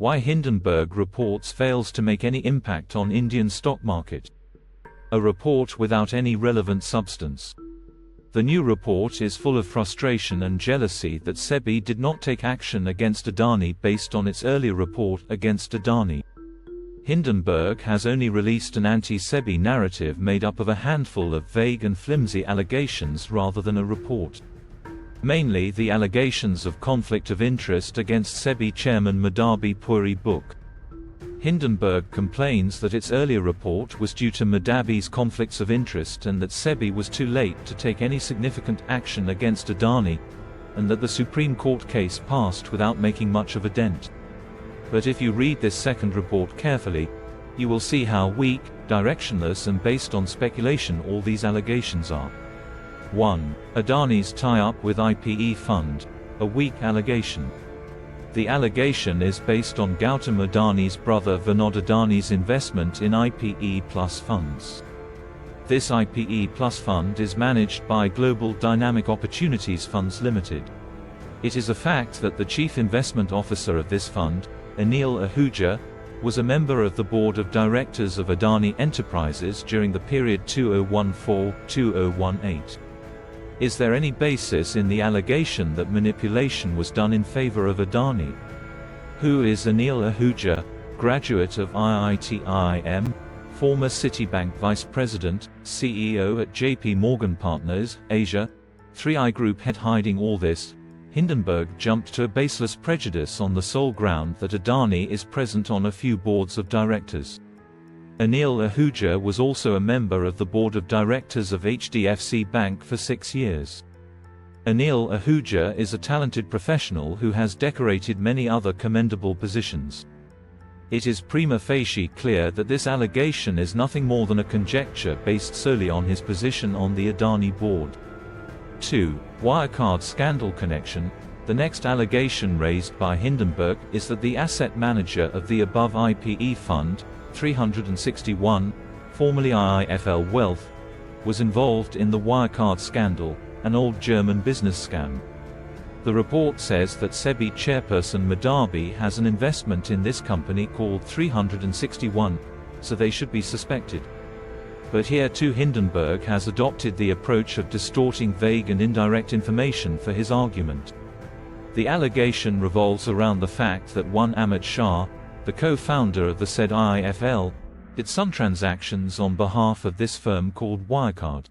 Why Hindenburg reports fails to make any impact on Indian stock market. A report without any relevant substance. The new report is full of frustration and jealousy that SEBI did not take action against Adani based on its earlier report against Adani. Hindenburg has only released an anti-SEBI narrative made up of a handful of vague and flimsy allegations rather than a report. Mainly the allegations of conflict of interest against SEBI chairman Madhabi Puri book. Hindenburg complains that its earlier report was due to Madhabi's conflicts of interest and that SEBI was too late to take any significant action against Adani, and that the Supreme Court case passed without making much of a dent. But if you read this second report carefully, you will see how weak, directionless and based on speculation all these allegations are. 1. Adani's tie-up with IPE fund, a weak allegation. The allegation is based on Gautam Adani's brother Vinod Adani's investment in IPE Plus funds. This IPE Plus fund is managed by Global Dynamic Opportunities Funds Limited. It is a fact that the chief investment officer of this fund, Anil Ahuja, was a member of the board of directors of Adani Enterprises during the period 2014-2018. Is there any basis in the allegation that manipulation was done in favor of Adani? Who is Anil Ahuja, graduate of IIT-IIM, former Citibank vice president, CEO at JP Morgan Partners, Asia, 3i Group head? Hiding all this, Hindenburg jumped to a baseless prejudice on the sole ground that Adani is present on a few boards of directors. Anil Ahuja was also a member of the board of directors of HDFC Bank for 6 years. Anil Ahuja is a talented professional who has decorated many other commendable positions. It is prima facie clear that this allegation is nothing more than a conjecture based solely on his position on the Adani board. 2. Wirecard scandal connection. The next allegation raised by Hindenburg is that the asset manager of the above IPE fund, 361, formerly IIFL Wealth, was involved in the Wirecard scandal, an old German business scam. The report says that SEBI chairperson Madhabi has an investment in this company called 361, so they should be suspected. But here too Hindenburg has adopted the approach of distorting vague and indirect information for his argument. The allegation revolves around the fact that one Ahmed Shah, the co-founder of the said IIFL, did some transactions on behalf of this firm called Wirecard.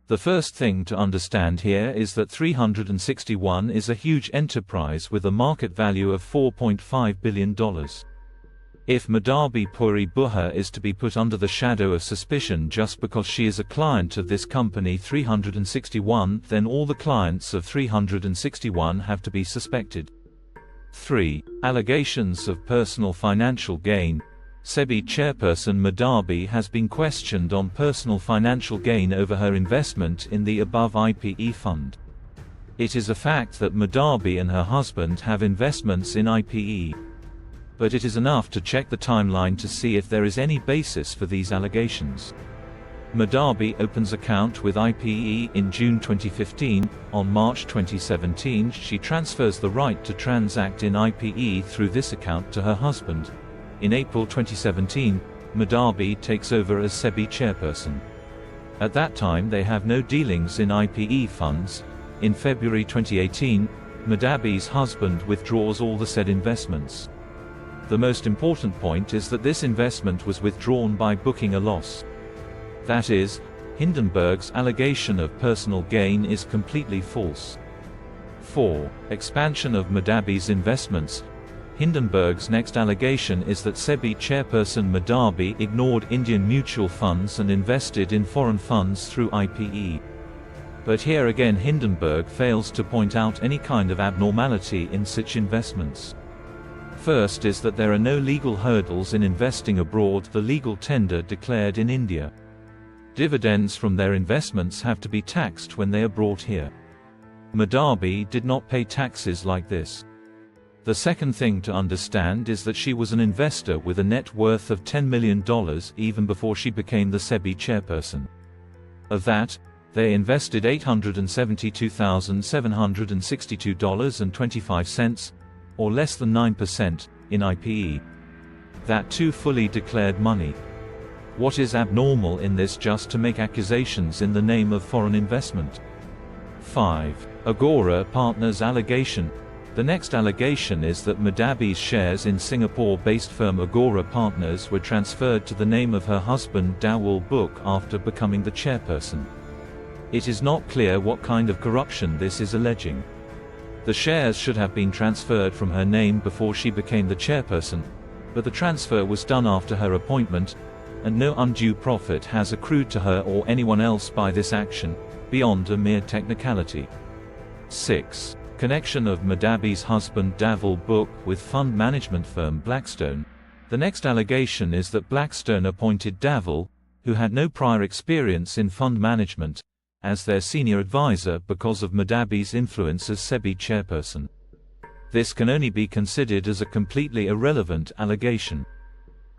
The first thing to understand here is that 361 is a huge enterprise with a market value of $4.5 billion. If Madhabi Puri Buha is to be put under the shadow of suspicion just because she is a client of this company 361, then all the clients of 361 have to be suspected. 3. Allegations of personal financial gain. SEBI chairperson Madhabi has been questioned on personal financial gain over her investment in the above IPE fund. It is a fact that Madhabi and her husband have investments in IPE. But it is enough to check the timeline to see if there is any basis for these allegations. Madhabi opens account with IPE in June 2015, on March 2017 she transfers the right to transact in IPE through this account to her husband. In April 2017, Madhabi takes over as SEBI chairperson. At that time they have no dealings in IPE funds. In February 2018, Madhabi's husband withdraws all the said investments. The most important point is that this investment was withdrawn by booking a loss. That is, Hindenburg's allegation of personal gain is completely false. 4. Expansion of Madhabi's investments. Hindenburg's next allegation is that SEBI chairperson Madhabi ignored Indian mutual funds and invested in foreign funds through IPE. But here again Hindenburg fails to point out any kind of abnormality in such investments. First is that there are no legal hurdles in investing abroad, the legal tender declared in India. Dividends from their investments have to be taxed when they are brought here. Madhabi did not pay taxes like this. The second thing to understand is that she was an investor with a net worth of $10 million even before she became the SEBI chairperson. Of that, they invested $872,762.25, or less than 9%, in IPE. That too fully declared money. What is abnormal in this just to make accusations in the name of foreign investment? 5. Agora Partners allegation. The next allegation is that Madhabi's shares in Singapore-based firm Agora Partners were transferred to the name of her husband Dawul Book after becoming the chairperson. It is not clear what kind of corruption this is alleging. The shares should have been transferred from her name before she became the chairperson, but the transfer was done after her appointment, and no undue profit has accrued to her or anyone else by this action, beyond a mere technicality. 6. Connection of Madhabi's husband Dawul Book with fund management firm Blackstone. The next allegation is that Blackstone appointed Dawul, who had no prior experience in fund management, as their senior advisor because of Madhabi's influence as SEBI chairperson. This can only be considered as a completely irrelevant allegation.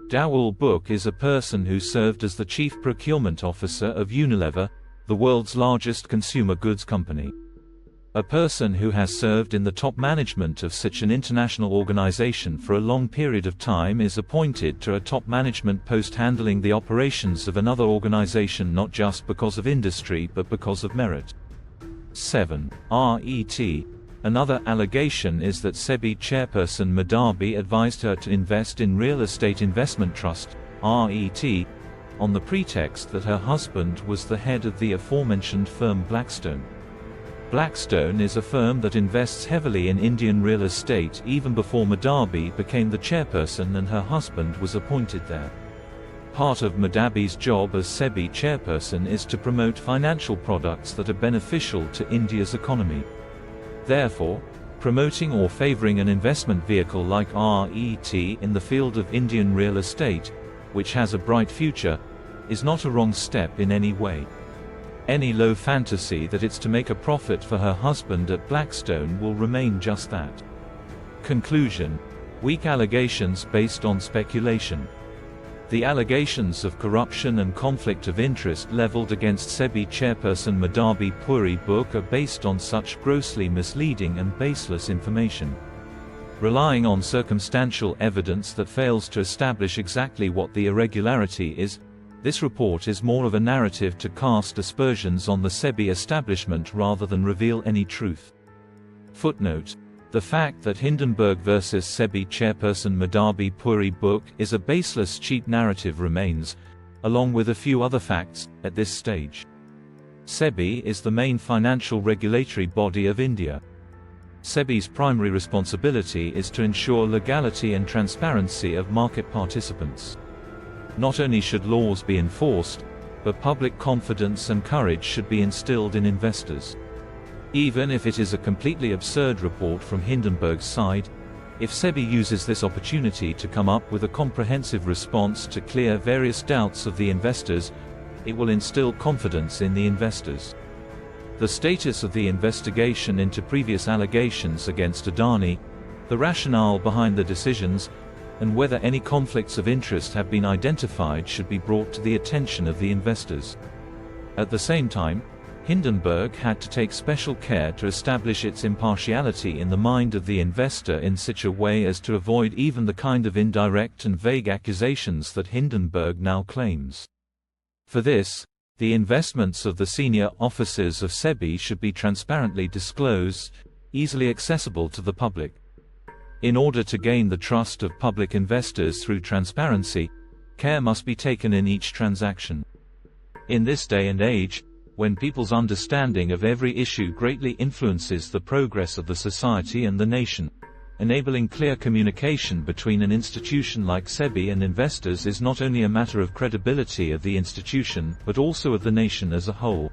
Dawul Book is a person who served as the chief procurement officer of Unilever, the world's largest consumer goods company. A person who has served in the top management of such an international organization for a long period of time is appointed to a top management post handling the operations of another organization not just because of industry but because of merit. 7. RET. Another allegation is that SEBI chairperson Madhabi advised her to invest in Real Estate Investment Trust, RET, on the pretext that her husband was the head of the aforementioned firm Blackstone. Blackstone is a firm that invests heavily in Indian real estate even before Madhabi became the chairperson and her husband was appointed there. Part of Madhabi's job as SEBI chairperson is to promote financial products that are beneficial to India's economy. Therefore, promoting or favoring an investment vehicle like RET in the field of Indian real estate, which has a bright future, is not a wrong step in any way. Any low fantasy that it's to make a profit for her husband at Blackstone will remain just that. Conclusion: weak allegations based on speculation. The allegations of corruption and conflict of interest leveled against SEBI chairperson Madhabi Puri Book are based on such grossly misleading and baseless information. Relying on circumstantial evidence that fails to establish exactly what the irregularity is, this report is more of a narrative to cast aspersions on the SEBI establishment rather than reveal any truth. Footnote: the fact that Hindenburg vs. SEBI chairperson Madhabi Puri Book is a baseless cheap narrative remains, along with a few other facts, at this stage. SEBI is the main financial regulatory body of India. SEBI's primary responsibility is to ensure legality and transparency of market participants. Not only should laws be enforced, but public confidence and courage should be instilled in investors. Even if it is a completely absurd report from Hindenburg's side, if SEBI uses this opportunity to come up with a comprehensive response to clear various doubts of the investors, it will instill confidence in the investors. The status of the investigation into previous allegations against Adani, the rationale behind the decisions, and whether any conflicts of interest have been identified should be brought to the attention of the investors. At the same time, Hindenburg had to take special care to establish its impartiality in the mind of the investor in such a way as to avoid even the kind of indirect and vague accusations that Hindenburg now claims. For this, the investments of the senior officers of SEBI should be transparently disclosed, easily accessible to the public. In order to gain the trust of public investors through transparency, care must be taken in each transaction. In this day and age, when people's understanding of every issue greatly influences the progress of the society and the nation, enabling clear communication between an institution like SEBI and investors is not only a matter of credibility of the institution but also of the nation as a whole.